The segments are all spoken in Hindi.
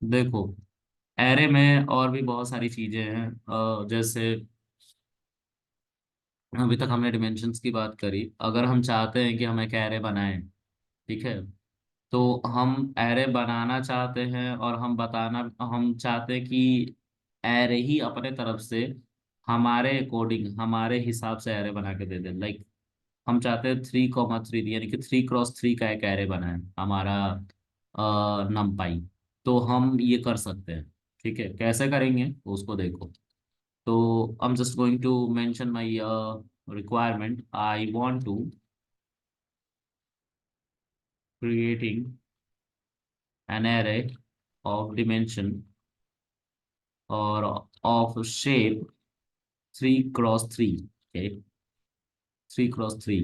देखो, एरे में और भी बहुत सारी चीजें हैं। जैसे अभी तक हमने डिमेंशंस की बात करी। अगर हम चाहते हैं कि हम एक एरे बनाएं, ठीक है, तो हम एरे बनाना चाहते हैं और हम चाहते हैं कि एरे ही अपने तरफ से हमारे अकॉर्डिंग हमारे हिसाब से एरे बना के दे दे। लाइक हम चाहते हैं 3,3 यानी कि 3x3 का एक एरे बनाए हमारा नमपाई। तो हम ये कर सकते हैं। ठीक है, कैसे करेंगे तो उसको देखो। तो I'm just going to mention my requirement. I want to creating an array of dimension or of shape 3x3. Okay, 3x3.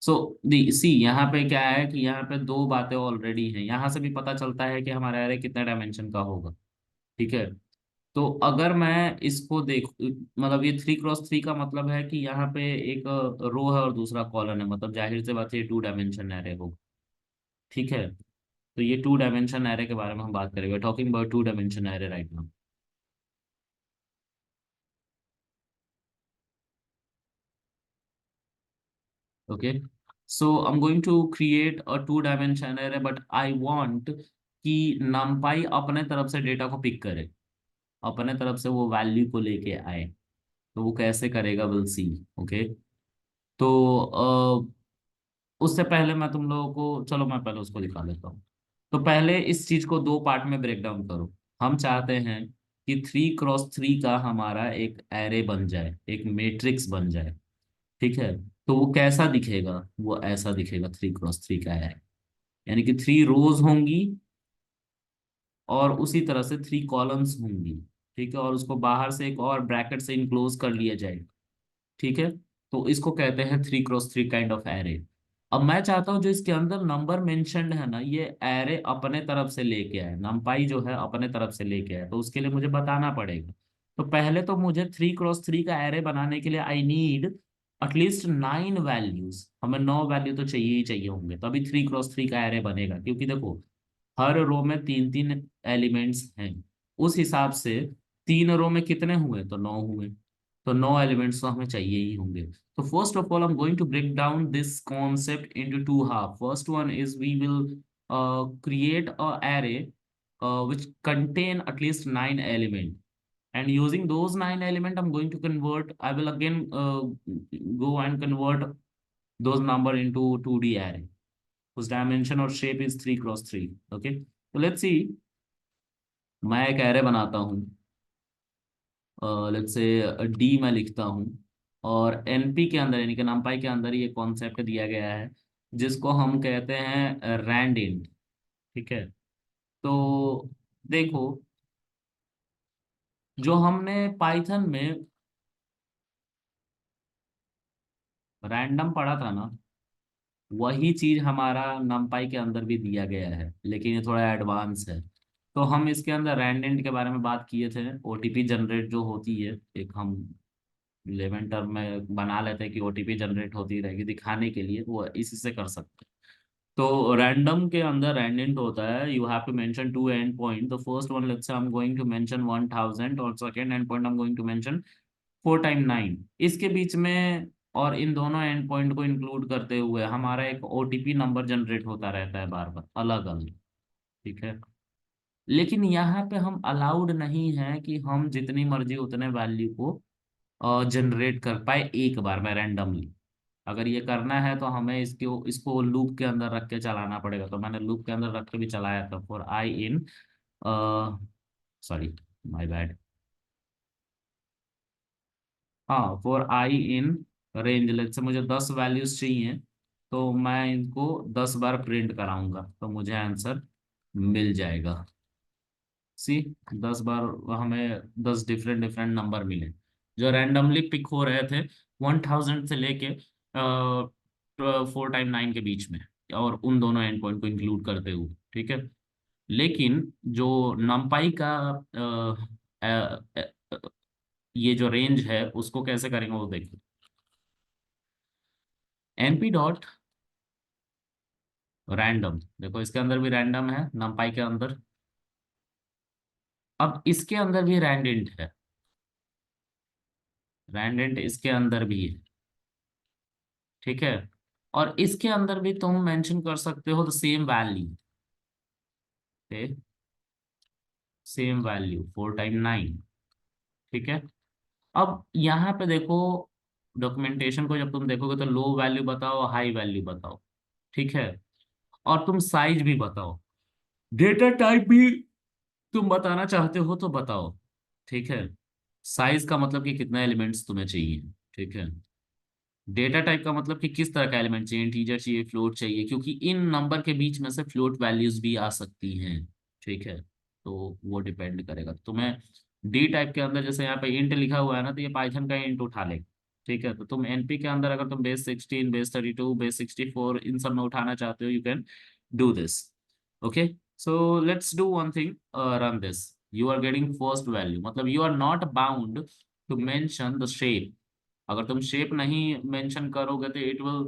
सो दी सी यहाँ पे क्या है कि यहाँ पे दो बातें ऑलरेडी हैं। यहाँ से भी पता चलता है कि हमारा एरे कितने डायमेंशन का होगा। ठीक है, तो अगर मैं इसको देख मतलब ये 3x3 का मतलब है कि यहाँ पे एक रो है और दूसरा कॉलम है, मतलब जाहिर सी बात है ये 2 डायमेंशन एरे होगा। ठीक है, तो ये 2 डायमेंशन एरे के बारे में हम बात करेंगे, talking about 2 dimension array right now. Okay, so I am going to create a 2 dimension array, but I want कि numpy अपने तरफ से डेटा को पिक करे, अपने तरफ से वो वैल्यू को लेके आए। तो वो कैसे करेगा, विल सी। ओके, तो उससे पहले मैं तुम लोगों को, चलो मैं पहले उसको दिखा देता हूँ। तो पहले इस चीज को दो पार्ट में ब्रेक डाउन करो। हम चाहते हैं कि 3x3 का हमारा एक एरे बन जाए, एक मैट्रिक्स बन जाए। ठीक है, तो वो कैसा दिखेगा, वो ऐसा दिखेगा 3x3 का एरे। यानी कि 3 रोज होंगी और उसी तरह से 3 कॉलम्स होंगी। ठीक है, और उसको बाहर से एक और ब्रैकेट से इनक्लोज कर लिया जाएगा। ठीक है, तो इसको कहते हैं 3x3 काइंड ऑफ एरे। अब मैं चाहता हूं जो इसके अंदर नंबर मेंशन्ड है ना, ये एरे अपने तरफ से लेके आए, नंपाई जो है अपने तरफ से लेके आए, तो उसके लिए मुझे बताना पड़ेगा। तो पहले तो मुझे 3x3 का एरे बनाने के लिए आई नीड एटलीस्ट 9 वैल्यूज। हमें 9 वैल्यू तो चाहिए ही चाहिए होंगे, तभी 3x3 का एरे बनेगा। क्योंकि देखो, हर रो में 3 3 एलिमेंट्स हैं। उस हिसाब से 3 रो में कितने हुए, तो 9 हुए। तो 9 एलिमेंट्स तो हमें चाहिए ही होंगे। तो first of all, I am going to break down this concept into two half. First one is we will create a array which contain at least 9 element, and using those 9 element I'm going to convert, I will again go and convert those number into 2D array whose dimension or shape is 3x3. Okay, so let's see। मैं एक array बनाता हूँ, लेट्स से डी में लिखता हूँ, और एनपी के अंदर यानी कि numpy के अंदर ये कॉन्सेप्ट दिया गया है जिसको हम कहते हैं रैंड इंट। ठीक है, तो देखो, जो हमने पाइथन में रैंडम पढ़ा था ना, वही चीज हमारा numpy के अंदर भी दिया गया है, लेकिन ये थोड़ा एडवांस है। तो हम इसके अंदर रैंडेंट के बारे में बात किए थे। ओटीपी जनरेट जो होती है, एक हम 11 टर्म में बना लेते हैं कि ओटीपी जनरेट होती रहेगी दिखाने के लिए, वो इसी से कर सकते हैं। तो रैंडम के अंदर रैंडेंट होता है, you have to mention 2 end point. The first one, let's say I am going to mention 1000, और second end point I am going to mention 4 time 9। इसके बीच में और इन दोनों एंड पॉइंट को इंक्लूड करते हुए हमारा एक ओटीपी नंबर जनरेट होता रहता है बार बार, अलग अलग। ठीक है, लेकिन यहाँ पे हम अलाउड नहीं है कि हम जितनी मर्जी उतने वैल्यू को जनरेट कर पाए एक बार में रैंडमली। अगर ये करना है तो हमें इसको इसको लूप के अंदर रख के चलाना पड़ेगा। तो मैंने लूप के अंदर रख के भी चलाया था। For I in, sorry, my bad. हाँ, for I in range, let से मुझे 10 वैल्यूज चाहिए, तो मैं इनको 10 बार प्रिंट कराऊंगा तो मुझे आंसर मिल जाएगा। सी, 10 बार हमें 10 डिफरेंट डिफरेंट नंबर मिले जो रैंडमली पिक हो रहे थे, 1000 से लेके 4 टाइम 9 के बीच में, और उन दोनों एंड पॉइंट को इंक्लूड करते हुए। ठीक है, लेकिन जो नंपाई का अ, अ, अ, ये जो रेंज है उसको कैसे करेंगे वो देखो। एनपी डॉट रैंडम, देखो इसके अंदर भी रैंडम है नंपाई के अंदर। अब इसके अंदर भी रैंडेंट है, रैंडेंट इसके अंदर भी है, ठीक है। और इसके अंदर भी तुम मेंशन कर सकते हो the same value, same value 4 time 9, ठीक है। अब यहाँ पे देखो, डॉक्यूमेंटेशन को जब तुम देखोगे तो लो वैल्यू बताओ, हाई वैल्यू बताओ, ठीक है। और तुम साइज भी बताओ, डेटा टाइप भी तुम बताना चाहते हो तो बताओ, ठीक है। साइज का मतलब कि कितना एलिमेंट्स तुम्हें चाहिए, ठीक है। डेटा टाइप का मतलब कि किस तरह का एलिमेंट चाहिए, इंटीजर चाहिए, फ्लोट चाहिए, क्योंकि इन नंबर के बीच में से फ्लोट वैल्यूज भी आ सकती हैं, ठीक है। तो वो डिपेंड करेगा तुम्हें। डी टाइप के अंदर जैसे यहाँ पे इंट लिखा हुआ है ना, तो ये पाइथन का इंट उठा लेगा, ठीक है। तो तुम एनपी के अंदर अगर तुम बेस 16, बेस 32, बेस 64 इन सब में उठाना चाहते हो, you can do this, okay. So let's do one thing, run this. You are getting first value, मतलब you are not bound to mention the shape. अगर तुम शेप नहीं मेंशन करोगे तो it will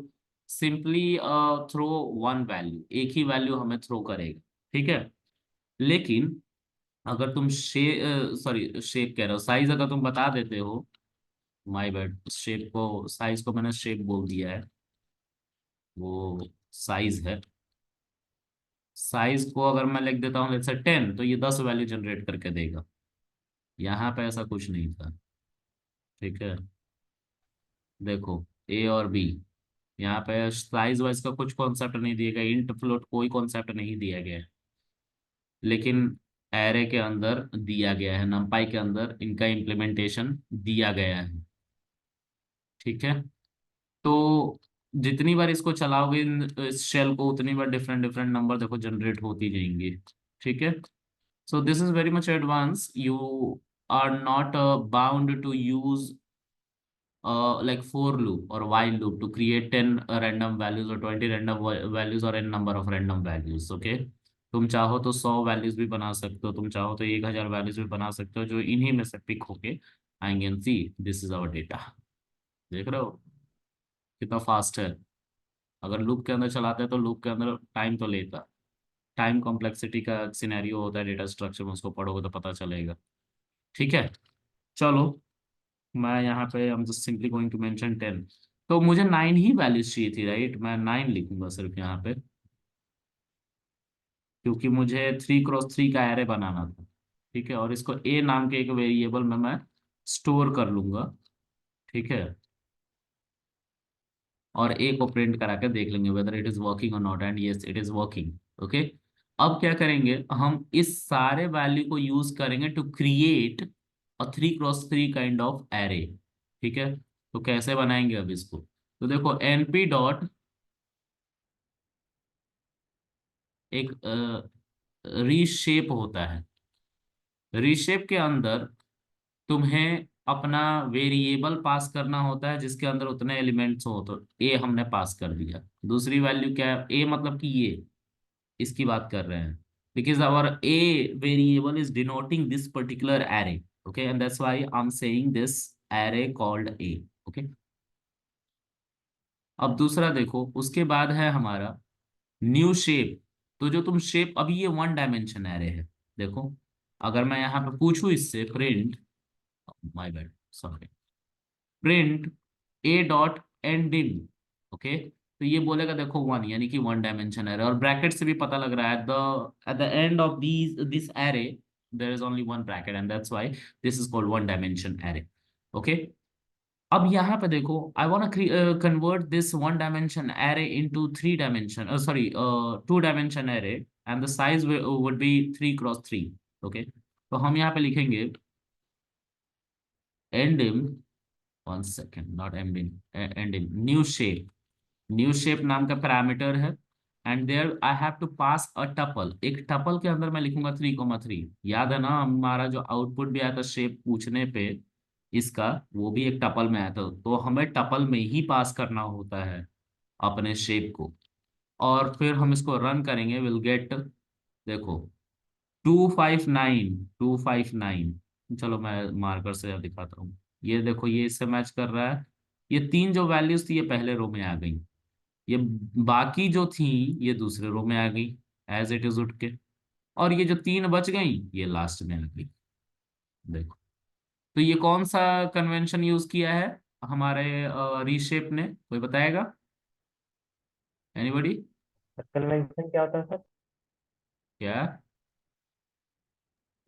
simply throw one value, एक ही वैल्यू हमें थ्रो करेगा, ठीक है। लेकिन अगर तुम शेप कह रहे हो, साइज अगर तुम बता देते हो, माय बैड, शेप को, साइज को मैंने शेप बोल दिया है, वो साइज है। साइज को अगर मैं लिख देता हूँ जैसे 10, तो ये 10 वैल्यू जनरेट करके देगा। यहाँ पे ऐसा कुछ नहीं था, ठीक है। देखो ए और बी, यहाँ पे साइज वाइज का कुछ कॉन्सेप्ट नहीं दिया गया, इंट फ्लोट कोई कॉन्सेप्ट नहीं दिया गया है। लेकिन एरे के अंदर दिया गया है, नंपाई के अंदर इनका इम्प्लीमेंटेशन दिया गया है, ठीक है। तो जितनी बार इसको चलाओगे इस शेल को, उतनी बार डिफरेंट डिफरेंट नंबर देखो जनरेट होती जाएंगी, ठीक है। So this is very much advance, you are not bound to use like for loop or while loop to create 10 random values or 20 random values or n number of random values, okay। तुम चाहो तो 100 वैल्यूज भी बना सकते हो, तुम चाहो तो 1000 वैल्यूज भी बना सकते हो, जो इन्हीं में से पिक होके आएंगे। And see, this is our data. देख रहे हो कितना फास्ट है। अगर लूप के अंदर चलाते हैं तो लूप के अंदर टाइम तो लेता, टाइम कॉम्प्लेक्सिटी का सिनेरियो होता है डेटा स्ट्रक्चर में, उसको पढ़ोगे तो पता चलेगा, ठीक है। चलो, मैं यहाँ पे I'm just simply going to mention 10। तो मुझे 9 ही वैल्यूज चाहिए थी, राइट। मैं 9 लिखूंगा सिर्फ यहाँ पे, क्योंकि मुझे 3x3 का एरे बनाना था, ठीक है। और इसको ए नाम के एक वेरिएबल में मैं स्टोर कर लूंगा, ठीक है। और ए को प्रिंट करा के देख लेंगे वेदर इट इज वर्किंग और not, and yes it is working, okay. अब क्या करेंगे, हम इस सारे वैल्यू को यूज करेंगे to create a 3x3 kind of array, ठीक है। तो कैसे बनाएंगे अब इसको, तो देखो np डॉट, एक रीशेप होता है। रीशेप के अंदर तुम्हें अपना वेरिएबल पास करना होता है जिसके अंदर उतने एलिमेंट्स हो, तो ए हमने पास कर दिया। दूसरी वैल्यू क्या है, ए मतलब कि ये, इसकी बात कर रहे हैं, because our a variable is denoting this particular array, okay, and that's why I am saying this array called a, okay. अब दूसरा देखो, उसके बाद है हमारा न्यू शेप। तो जो तुम शेप, अभी ये वन डायमेंशन एरे है, देखो। अगर मैं यहाँ पे पूछूं इससे print, my bad, sorry, print a dot ending, okay, तो ये बोलेगा देखो वन, यानी कि वन डायमेंशन एरे। और ब्रैकेट से भी पता लग रहा है, the at the end of this array there is only one bracket, and that's why this is called one dimension array, okay. अब यहाँ पे देखो, I want convert this one dimension array into three dimension, sorry, two dimension array, and the size would be 3x3, okay. तो हम यहाँ पे लिखेंगे endim, one second, not emdim, endim, new shape. New shape नाम का पैरामीटर है, and there I have to pass a tuple. एक टपल के अंदर मैं लिखूंगा 3,3। याद है ना, हमारा जो आउटपुट भी आया था शेप पूछने पे इसका, वो भी एक टपल में आया था। तो हमें टपल में ही पास करना होता है अपने शेप को। और फिर हम इसको रन करेंगे, विल गेट, देखो 259 259। चलो मैं मार्कर से दिखाता हूँ, ये देखो ये इससे मैच कर रहा है। ये तीन जो वैल्यूज थी ये पहले रो में आ गई, ये बाकी जो थी ये दूसरे रो में आ गई एज इट इज उठ के, और ये जो तीन बच गई ये लास्ट में आ गई, देखो, तो ये कौन सा कन्वेंशन यूज किया है हमारे रीशेप ने, कोई बताएगा? एनीबॉडी? सर कन्वेंशन क्या होता है सर? क्या?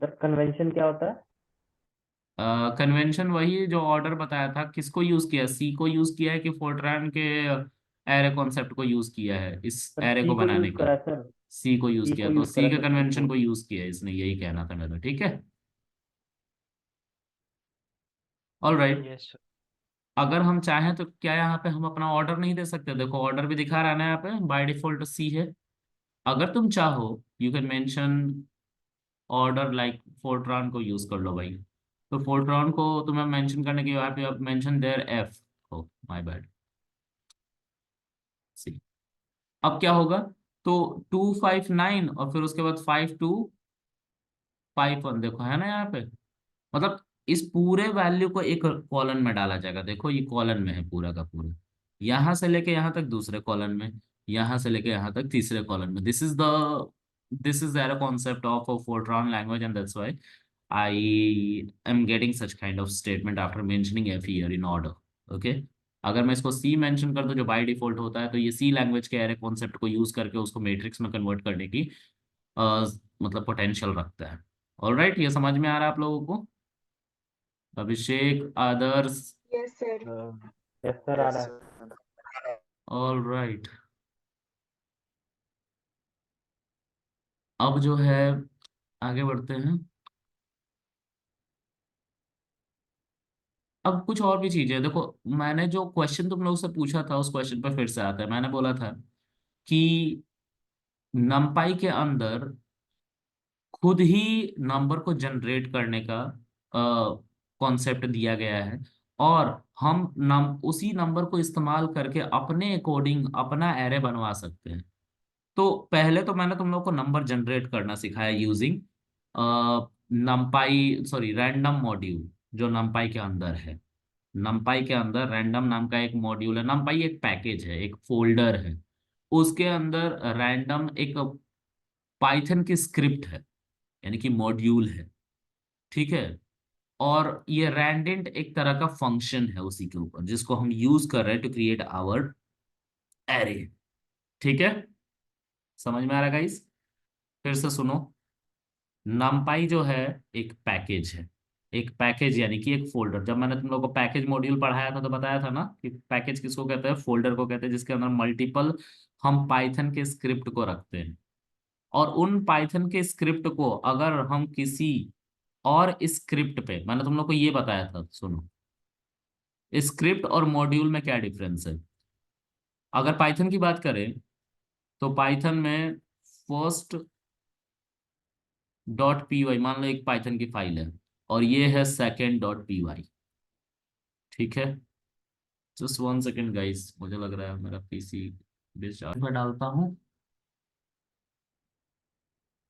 सर कन्वेंशन क्या होता है? कन्वेंशन वही जो ऑर्डर बताया था, किसको यूज किया, सी को यूज किया है कि फोर्ट्रान के एरे कॉन्सेप्ट को यूज किया है इस सर एरे सी को को बनाने यूज के करा लिए? है सर। सी को यूज सी किया, को तो यूज सी करा के सर, सी कन्वेंशन को। को यूज किया है इसने, यही कहना था मेरा, ठीक है। All right. Yes sir. अगर हम चाहें तो क्या यहाँ पे हम अपना ऑर्डर नहीं दे सकते? देखो ऑर्डर भी दिखा रहा है ना यहाँ पे, बाय डिफॉल्ट सी है। अगर तुम चाहो you can mention order, like Fortran को यूज कर लो भाई। तो फोर्ट्रॉन को तुम्हें मेंशन करने के यहाँ पे अब mention there F, oh my bad, C. अब क्या होगा? तो 259 और फिर उसके बाद 5251, देखो है ना यहाँ पे, मतलब इस पूरे वैल्यू को एक कॉलन में डाला जाएगा। देखो ये कॉलन में है पूरा का पूरा, यहां से लेके यहां तक दूसरे कॉलन में, यहां से लेके यहां तक तीसरे कॉलन में। This is the concept of a Fortran language, and that's why I am getting such kind of statement after mentioning F here in order. Okay, अगर मैं इसको सी मेंशन कर दूं जो बाय डिफॉल्ट होता है, तो ये सी लैंग्वेज के एरे कॉन्सेप्ट को यूज करके उसको मैट्रिक्स में कन्वर्ट करने की अ, मतलब पोटेंशियल रखता है। ऑलराइट, ये समझ में आ रहा है आप लोगों को? Abhishek, Adarsh? Yes sir. Yes sir, आ रहा यस है। सर। All right. अब जो है आगे बढ़ते हैं। अब कुछ और भी चीजें देखो, मैंने जो क्वेश्चन तुम लोग से पूछा था उस क्वेश्चन पर फिर से आता है। मैंने बोला था कि नंपाई के अंदर खुद ही नंबर को जनरेट करने का कॉन्सेप्ट दिया गया है, और हम उसी नंबर को इस्तेमाल करके अपने अकॉर्डिंग अपना एरे बनवा सकते हैं। तो पहले तो मैंने तुम लोग को नंबर जनरेट करना सिखाया यूजिंग नमपाई, सॉरी रैंडम मॉड्यूल, जो नमपाई के अंदर है। नमपाई के अंदर रैंडम नाम का एक मॉड्यूल है। नमपाई एक पैकेज है, एक फोल्डर है, उसके अंदर रैंडम एक पाइथन की स्क्रिप्ट है, यानी कि मॉड्यूल है, ठीक है। और ये रैंडेंट एक तरह का फंक्शन है उसी के ऊपर, जिसको हम यूज कर रहे हैं टू क्रिएट आवर एरे, ठीक है। समझ में आ रहा है गाइस? फिर से सुनो, numpy जो है एक पैकेज है। एक पैकेज यानी कि एक फोल्डर। जब मैंने तुम लोगों को पैकेज मॉड्यूल पढ़ाया था तो बताया था ना कि पैकेज किसको कहते हैं, फोल्डर को कहते हैं, जिसके अंदर मल्टीपल हम पाइथन के स्क्रिप्ट को रखते हैं। और उन पाइथन के स्क्रिप्ट को अगर हम किसी और स्क्रिप्ट पे, मैंने तुम लोग को ये बताया था, सुनो, स्क्रिप्ट और मॉड्यूल में क्या डिफरेंस है। अगर पाइथन की बात करें तो पाइथन में फर्स्ट डॉट पी वाई, मान लो एक पाइथन की फाइल है, और ये है सेकेंड डॉट पी वाई, ठीक है। जस्ट वन सेकेंड गाइस, मुझे लग रहा है मेरा पीसी डिस्चार्ज में डालता हूँ।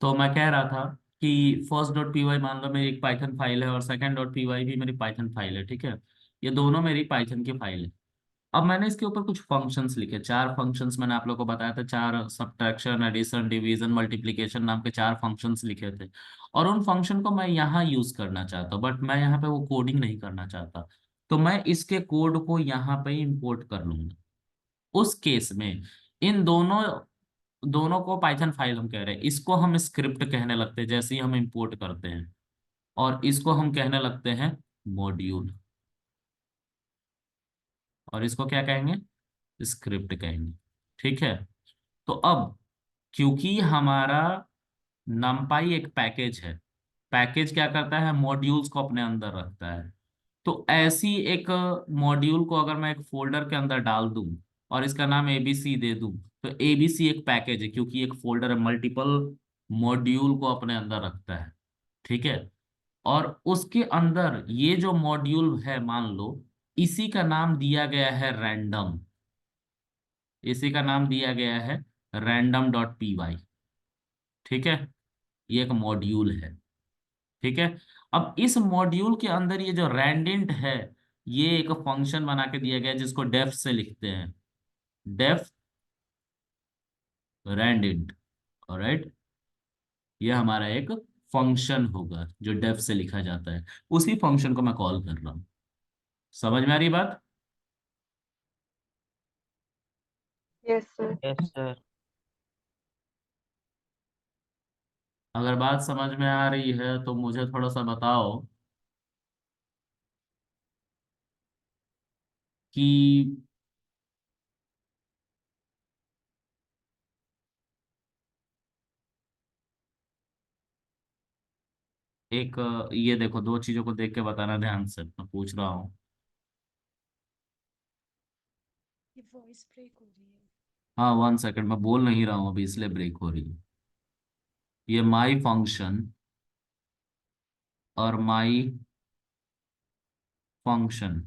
तो मैं कह रहा था कि फर्स्ट डॉट पी वाई मान लो मेरी एक पाइथन फाइल है, और सेकेंड डॉट पी वाई भी मेरी पाइथन फाइल है, ठीक है। ये दोनों मेरी पाइथन की फाइल है। अब मैंने इसके ऊपर कुछ फंक्शंस लिखे, चार फंक्शंस मैंने आप लोग को बताया था, चार सब्ट्रैक्शन, एडिशन, डिवीजन, मल्टीप्लिकेशन नाम के चार फंक्शंस लिखे थे। और उन फंक्शन को मैं यहाँ यूज करना चाहता हूँ, बट मैं यहाँ पे वो कोडिंग नहीं करना चाहता। तो मैं इसके कोड को यहाँ पे इंपोर्ट कर लूंगा। उस केस में इन दोनों दोनों को पाइथन फाइल हम कह रहे हैं, इसको हम स्क्रिप्ट कहने लगते हैं जैसे ही हम इंपोर्ट करते हैं, और इसको हम कहने लगते हैं मॉड्यूल, और इसको क्या कहेंगे, स्क्रिप्ट कहेंगे, ठीक है। तो अब क्योंकि हमारा numpy एक पैकेज है, पैकेज क्या करता है, मॉड्यूल्स को अपने अंदर रखता है। तो ऐसी एक मॉड्यूल को अगर मैं एक फोल्डर के अंदर डाल दूं और इसका नाम एबीसी दे दूं, तो एबीसी एक पैकेज है क्योंकि एक फोल्डर है, मल्टीपल मॉड्यूल को अपने अंदर रखता है, ठीक है। और उसके अंदर ये जो मॉड्यूल है मान लो, इसी का नाम दिया गया है रैंडम, इसी का नाम दिया गया है रैंडम डॉट पी वाई, ठीक है। ये एक मॉड्यूल है, ठीक है। अब इस मॉड्यूल के अंदर ये जो रैंडेंट है, ये एक फंक्शन बना के दिया गया है जिसको डेफ से लिखते हैं, डेफ रैंडेंट। ऑलराइट, ये हमारा एक फंक्शन होगा जो डेफ से लिखा जाता है, उसी फंक्शन को मैं कॉल कर रहा हूँ। समझ में आ रही बात? Yes sir. Yes sir. अगर बात समझ में आ रही है तो मुझे थोड़ा सा बताओ कि एक ये देखो, दो चीजों को देख के बताना ध्यान से, मैं पूछ रहा हूँ। ये वॉइस ब्रेक हो रही है। हाँ 1 सेकंड, मैं बोल नहीं रहा हूँ अभी इसलिए ब्रेक हो रही है। ये माई फंक्शन और माई फंक्शन,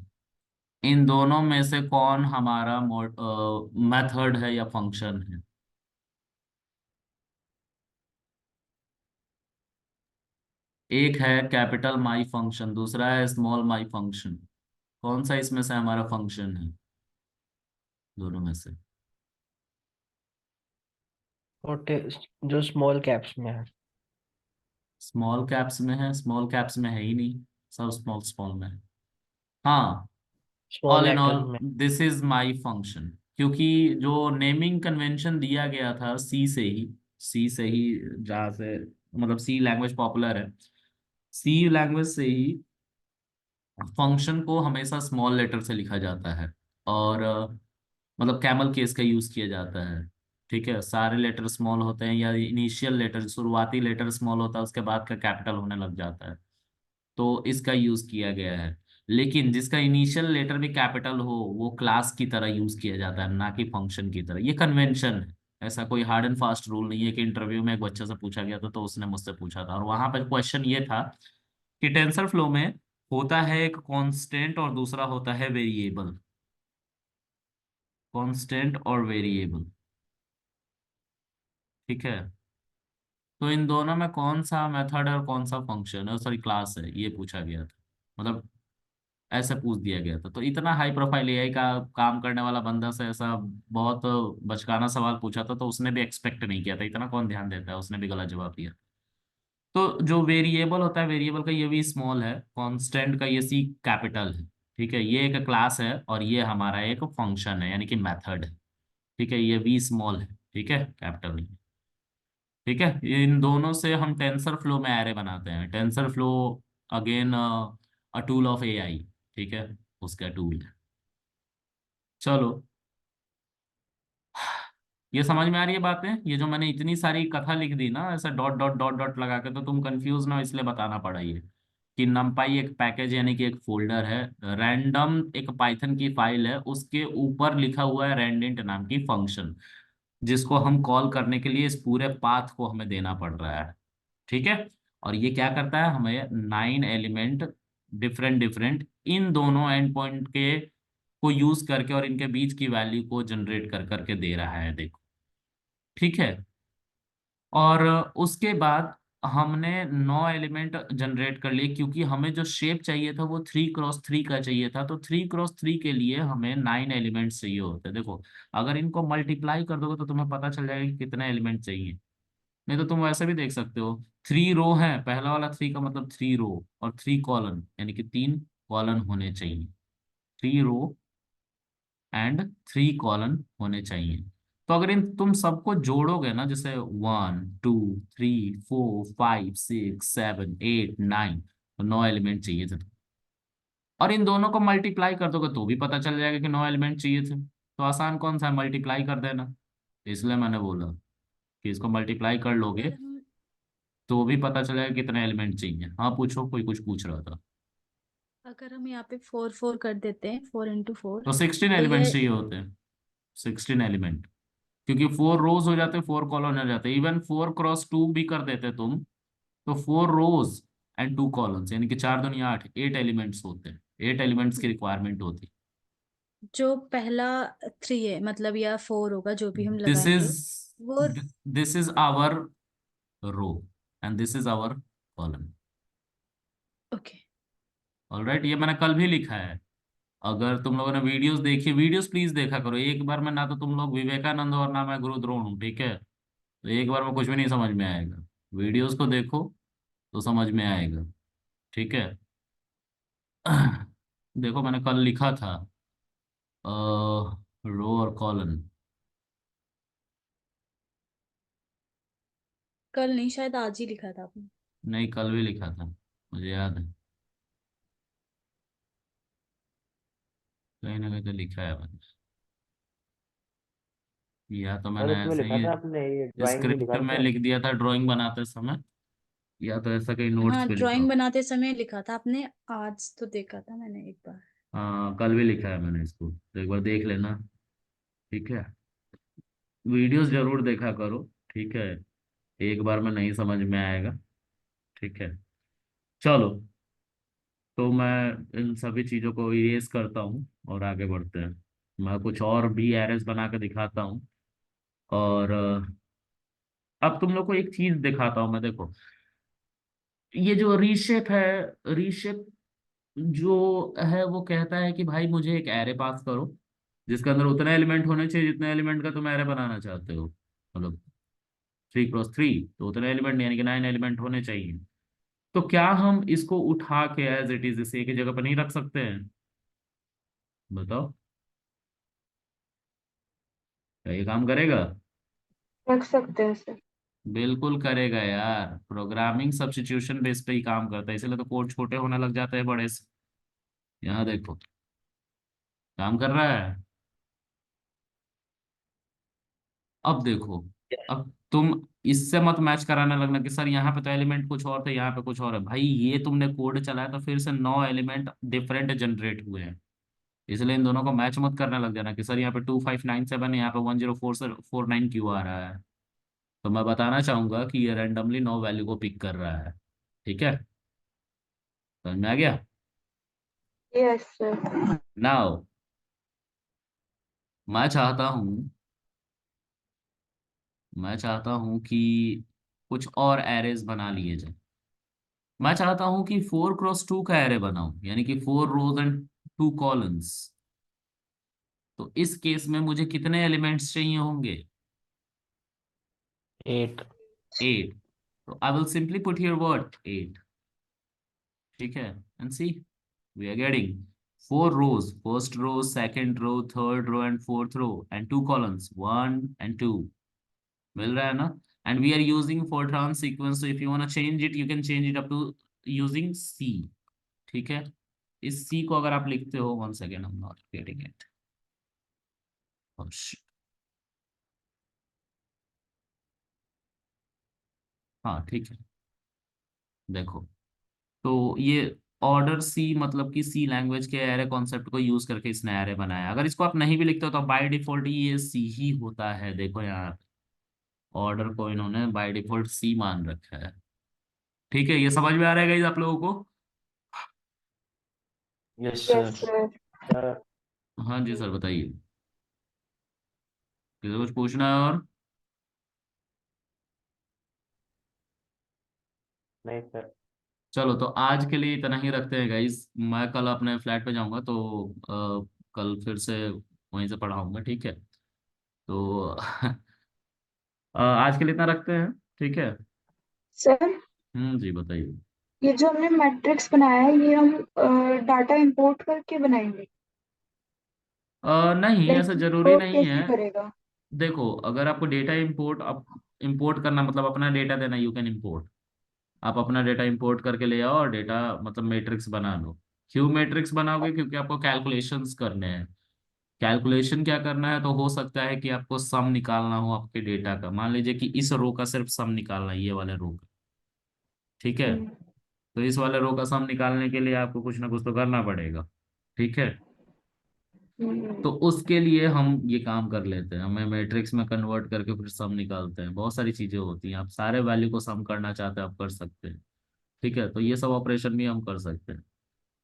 इन दोनों में से कौन हमारा मेथड है या फंक्शन है? एक है कैपिटल माई फंक्शन, दूसरा है स्मॉल माई फंक्शन। कौन सा इसमें से हमारा फंक्शन है दोनों में से? छोटे, जो स्मॉल कैप्स में है। स्मॉल कैप्स में है? स्मॉल कैप्स में है ही नहीं, सब स्मॉल स्मॉल में है। हाँ, small all in letter all में। दिस इज माई फंक्शन, क्योंकि जो नेमिंग कन्वेंशन दिया गया था सी से ही, सी से ही, जहाँ से मतलब सी लैंग्वेज पॉपुलर है, सी लैंग्वेज से ही फंक्शन को हमेशा स्मॉल लेटर से लिखा जाता है। और मतलब कैमल केस का यूज किया जाता है। ठीक है, सारे लेटर स्मॉल होते हैं, या इनिशियल लेटर, शुरुआती लेटर स्मॉल होता है, उसके बाद का कैपिटल होने लग जाता है, तो इसका यूज किया गया है। लेकिन जिसका इनिशियल लेटर भी कैपिटल हो वो क्लास की तरह यूज किया जाता है, ना कि फंक्शन की तरह। ये कन्वेंशन है, ऐसा कोई हार्ड एंड फास्ट रूल नहीं है। कि इंटरव्यू में एक बच्चे से पूछा गया था तो उसने मुझसे पूछा था, और वहां पर क्वेश्चन ये था कि टेंसर फ्लो में होता है एक कांस्टेंट और दूसरा होता है वेरिएबल। कांस्टेंट और वेरिएबल, ठीक है। तो इन दोनों में कौन सा मेथड है और कौन सा फंक्शन है, सॉरी क्लास है, ये पूछा गया था। मतलब ऐसे पूछ दिया गया था। तो इतना हाई प्रोफाइल एआई का काम करने वाला बंदा से ऐसा बहुत बचकाना सवाल पूछा था, तो उसने भी एक्सपेक्ट नहीं किया था। इतना कौन ध्यान देता है, उसने भी गलत जवाब दिया। तो जो वेरिएबल होता है, वेरिएबल का ये भी स्मॉल है, कांस्टेंट का ये सी कैपिटल है। ठीक है, ये एक क्लास है और ये हमारा एक फंक्शन है, यानी कि मेथड है। ठीक है, ये वी स्मॉल है, ठीक है, कैपिटल नहीं। ठीक है, इन दोनों से हम टेंसर फ्लो में एरे बनाते हैं। Tensor flow again a tool of AI, ठीक है, उसका टूल है। चलो, ये समझ में आ रही है बातें? ये जो मैंने इतनी सारी कथा लिख दी ना ऐसा डॉट डॉट डॉट डॉट लगा के, तो तुम कंफ्यूज ना हो इसलिए बताना पड़ा ये, कि numpy एक पैकेज यानी कि एक फोल्डर है, रैंडम एक पाइथन की फाइल है, उसके ऊपर लिखा हुआ है रैंडेंट नाम की फंक्शन, जिसको हम कॉल करने के लिए इस पूरे पाथ को हमें देना पड़ रहा है। ठीक है, और ये क्या करता है, हमें 9 एलिमेंट डिफरेंट डिफरेंट इन दोनों एंड पॉइंट के को यूज करके और इनके बीच की वैल्यू को जनरेट कर करके दे रहा है, देखो। ठीक है, और उसके बाद हमने 9 एलिमेंट जनरेट कर लिए, क्योंकि हमें जो शेप चाहिए था वो 3x3 का चाहिए था। तो 3x3 के लिए हमें 9 एलिमेंट्स चाहिए होते हैं। देखो, अगर इनको मल्टीप्लाई कर दोगे तो तुम्हें पता चल जाएगा कि कितने एलिमेंट चाहिए। नहीं तो तुम वैसे भी देख सकते हो, 3 रो है, पहला वाला 3 का मतलब 3 रो, और 3 कॉलन यानी कि 3 कॉलन होने चाहिए। 3 रो एंड 3 कॉलन होने चाहिए। तो अगर इन तुम सबको जोड़ोगे ना, जैसे 1 2 3 4 5 6 7 8 9, तो 9 एलिमेंट चाहिए थे। और इन दोनों को मल्टीप्लाई कर दोगे तो भी पता चल जाएगा कि 9 एलिमेंट चाहिए थे। तो आसान कौन सा है, मल्टीप्लाई कर देना। इसलिए मैंने बोला कि इसको मल्टीप्लाई कर लोगे अगर हम तो भी पता चलेगा कितने एलिमेंट चाहिए। हाँ पूछो, कोई कुछ पूछ रहा था। अगर हम यहाँ पे 4 4 कर देते हैं, 4 into 4, तो 16 तो एलिमेंट ये चाहिए होते हैं, 16 एलिमेंट, क्योंकि 4 रोज हो जाते, 4 कॉलन हो जाते। इवन 4x2 भी कर देते तुम, तो 4 रोज एंड 2 कॉलम्स, यानी कि 4 दूनी 8, 8 एलिमेंट्स होते हैं। 8 एलिमेंट्स की रिक्वायरमेंट होती। जो पहला 3 है, मतलब या 4 होगा जो भी हम दिस इज लगाएंगे वो। This is our row and this is our column. Okay. Alright, ये मैंने कल भी लिखा है। अगर तुम लोगों ने वीडियोस देखी, वीडियोस प्लीज देखा करो एक बार में, ना तो तुम लोग विवेकानंद और ना मैं गुरु द्रोण हूँ, ठीक है। तो एक बार में कुछ भी नहीं समझ में आएगा, वीडियोस को देखो, तो समझ में आएगा। ठीक है। देखो मैंने कल लिखा था रो और कॉलन। कल नहीं, शायद आज ही लिखा था आपने। नहीं, कल भी लिखा था, मुझे याद है, कहीं ना कहीं तो लिखा है मैंने। या तो सर मैंने उसमें ऐसे लिखा था आपने, ये ही ड्राइंग में स्क्रिप्ट लिखा था में सर। लिख दिया था ड्राइंग बनाते समय, या तो ऐसा कहीं नोट्स हाँ, पे लिखा ड्राइंग हो। बनाते समय लिखा था आपने। आज तो देखा था मैंने एक बार। हाँ, कल भी लिखा है मैंने इसको, तो एक बार देख लेना। ठीक है। वीडियोस जरूर देखा करो। ठीक है। एक बार में नहीं समझ में आएगा। ठीक है। चलो, तो मैं इन सभी चीज़ों को इरेज करता हूँ और आगे बढ़ते हैं। मैं कुछ और भी एरेस बना के दिखाता हूँ। और अब तुम लोग को एक चीज दिखाता हूँ मैं, देखो। ये जो रीशेप है, रीशेप जो है वो कहता है कि भाई मुझे एक एरे पास करो जिसके अंदर उतने एलिमेंट होने चाहिए जितने एलिमेंट का तुम एरे बनाना चाहते हो। मतलब 3 × 3, तो उतने एलिमेंट यानी कि 9 एलिमेंट होने चाहिए। तो क्या हम इसको उठा के एज इट इज इसे एक ही जगह पर नहीं रख सकते हैं? बताओ, क्या ये काम करेगा? रख सकते हैं सर। बिल्कुल करेगा यार, प्रोग्रामिंग सब्स्टिट्यूशन बेस पे ही काम करता है, इसलिए तो कोड छोटे होने लग जाते हैं बड़े से। यहाँ देखो, काम कर रहा है। अब देखो, अब तुम इससे मत मैच कराने लगना कि सर यहाँ पे तो एलिमेंट कुछ और थे, यहाँ पे कुछ और है। भाई ये तुमने कोड चलाया तो फिर से 9 एलिमेंट डिफरेंट जनरेट हुए हैं, इसलिए इन दोनों को मैच मत करने लग जाना कि सर यहाँ पे 2597 है, यहाँ पे 104749 क्यों आ रहा है। तो मैं बताना चाहूंगा कि ये रैंडमली 9 वैल्यू को पिक कर रहा है। ठीक है, समझ में आ गया? Yes sir. नाउ मैं चाहता हूँ मैं चाहता हूँ कि कुछ और एरेज बना लिए जाए। मैं चाहता हूं कि 4 × 2 का एरे बनाऊं, यानी कि 4 रोज एंड 2 कॉलम्स। तो इस केस में मुझे कितने एलिमेंट्स चाहिए होंगे? 8। 8। तो I will simply put here word 8। ठीक है, and see we are getting 4 rows, first row, second row, third row and fourth row, and 2 columns 1 and 2। मिल रहा है ना? And we are using Fortran sequence, so if you want change it you can change it up to using C. ठीक है। इस सी को अगर आप लिखते हो, one second, I am not getting it. हाँ ठीक है। देखो, तो ये ऑर्डर सी मतलब कि सी लैंग्वेज के एरे कॉन्सेप्ट को यूज करके इसने एरे बनाया। अगर इसको आप नहीं भी लिखते हो तो बाय डिफॉल्ट ये सी ही होता है। देखो यहाँ ऑर्डर को इन्होंने बाय डिफॉल्ट सी मान रखा है। ठीक है, ये समझ में आ रहा है गाइस आप लोगों को? Yes yes sir. Sir. Sir हाँ जी सर, बताइए, किसी कुछ पूछना है और? नहीं सर। चलो, तो आज के लिए इतना ही रखते हैं गाइस। मैं कल अपने फ्लैट पे जाऊंगा, तो कल फिर से वहीं से पढ़ाऊंगा। ठीक है, तो आज के लिए इतना रखते हैं। ठीक है। सर, जी बताइए। ये जो हमने मैट्रिक्स बनाया है ये हम डाटा इंपोर्ट करके बनाएंगे। नहीं, लाइक ऐसा जरूरी इंपोर्ट नहीं है। कैसे करेगा? देखो, अगर आपको डेटा इंपोर्ट करना मतलब अपना डेटा देना, यू कैन इंपोर्ट। आप अपना डेटा इंपोर्ट करके ले आओ और डेटा मतलब मैट्रिक्स बना लो। क्यों मैट्रिक्स बनाओगे? क्योंकि आपको कैलकुलेशंस करने हैं। कैलकुलेशन क्या करना है, तो हो सकता है कि आपको सम निकालना हो आपके डेटा का। मान लीजिए कि इस रो का सिर्फ सम निकालना है, ये वाले रो का। ठीक है, हम्म। तो इस वाले रो का सम निकालने के लिए आपको कुछ ना कुछ तो करना पड़ेगा। ठीक है, तो उसके लिए हम ये काम कर लेते हैं, हमें मैट्रिक्स में कन्वर्ट करके फिर सम निकालते हैं। बहुत सारी चीजें होती हैं, आप सारे वैल्यू को सम करना चाहते हैं आप कर सकते हैं। ठीक है, तो ये सब ऑपरेशन भी हम कर सकते हैं।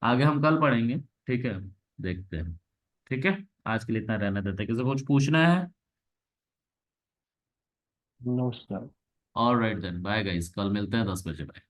आगे हम कल पढ़ेंगे। ठीक है, देखते हैं। ठीक है, आज के लिए इतना रहने देते हैं। किसी को कुछ पूछना है? No sir. All right then, bye guys, कल मिलते हैं 10 बजे। बाय।